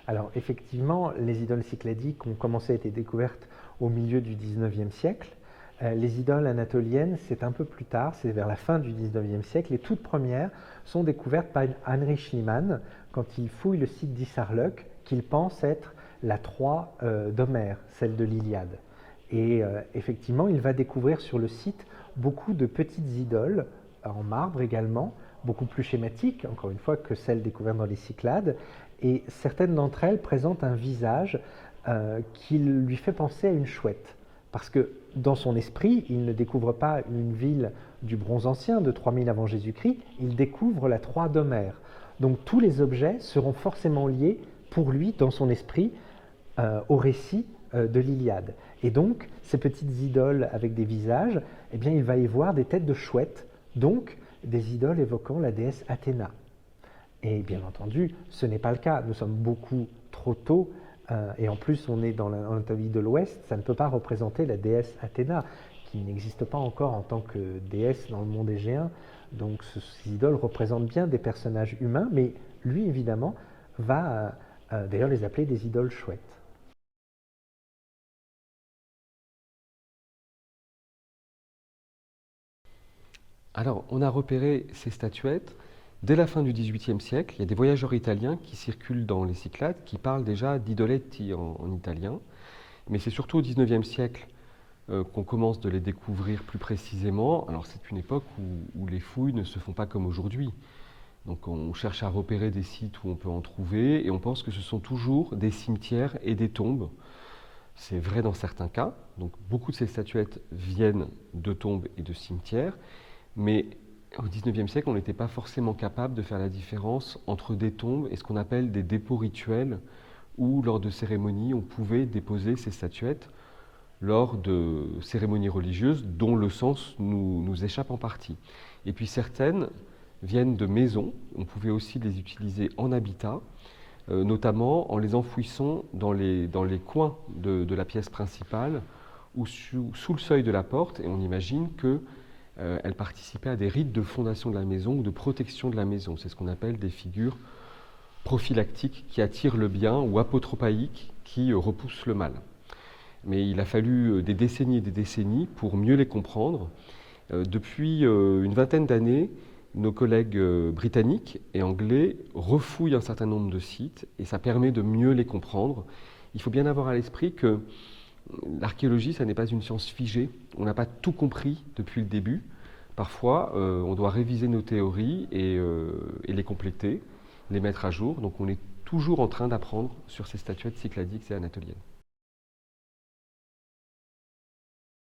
Alors effectivement, les idoles cycladiques ont commencé à être découvertes au milieu du XIXe siècle. Les idoles anatoliennes, c'est un peu plus tard, c'est vers la fin du XIXe siècle. Les toutes premières sont découvertes par Heinrich Schliemann quand il fouille le site d'Isarløk, qu'il pense être la Troie d'Homère, celle de l'Iliade. Et effectivement, il va découvrir sur le site beaucoup de petites idoles, en marbre également, beaucoup plus schématiques, encore une fois, que celles découvertes dans les Cyclades. Et certaines d'entre elles présentent un visage qui lui fait penser à une chouette. Parce que dans son esprit, il ne découvre pas une ville du Bronze Ancien de 3000 avant Jésus-Christ, il découvre la Troie d'Homère. Donc tous les objets seront forcément liés pour lui, dans son esprit, au récit de l'Iliade. Et donc, ces petites idoles avec des visages, eh bien, il va y voir des têtes de chouettes, donc des idoles évoquant la déesse Athéna. Et bien entendu, ce n'est pas le cas. Nous sommes beaucoup trop tôt, et en plus, on est dans l'Anatolie de l'Ouest, ça ne peut pas représenter la déesse Athéna, qui n'existe pas encore en tant que déesse dans le monde égéen. Donc, ces idoles représentent bien des personnages humains, mais lui, évidemment, va d'ailleurs les appeler des idoles chouettes. Alors, on a repéré ces statuettes dès la fin du XVIIIe siècle. Il y a des voyageurs italiens qui circulent dans les Cyclades qui parlent déjà d'idoletti en italien. Mais c'est surtout au XIXe siècle qu'on commence de les découvrir plus précisément. Alors, c'est une époque où les fouilles ne se font pas comme aujourd'hui. Donc, on cherche à repérer des sites où on peut en trouver et on pense que ce sont toujours des cimetières et des tombes. C'est vrai dans certains cas. Donc, beaucoup de ces statuettes viennent de tombes et de cimetières. Mais au XIXe siècle, on n'était pas forcément capable de faire la différence entre des tombes et ce qu'on appelle des dépôts rituels, où lors de cérémonies, on pouvait déposer ces statuettes lors de cérémonies religieuses dont le sens nous échappe en partie. Et puis certaines viennent de maisons, on pouvait aussi les utiliser en habitat, notamment en les enfouissant dans les coins de la pièce principale ou sous le seuil de la porte, et on imagine que elle participait à des rites de fondation de la maison ou de protection de la maison. C'est ce qu'on appelle des figures prophylactiques qui attirent le bien ou apotropaïques qui repoussent le mal. Mais il a fallu des décennies et des décennies pour mieux les comprendre. Depuis une vingtaine d'années, nos collègues britanniques et anglais refouillent un certain nombre de sites et ça permet de mieux les comprendre. Il faut bien avoir à l'esprit que l'archéologie, ça n'est pas une science figée. On n'a pas tout compris depuis le début. Parfois, on doit réviser nos théories et les compléter, les mettre à jour. Donc on est toujours en train d'apprendre sur ces statuettes cycladiques et anatoliennes.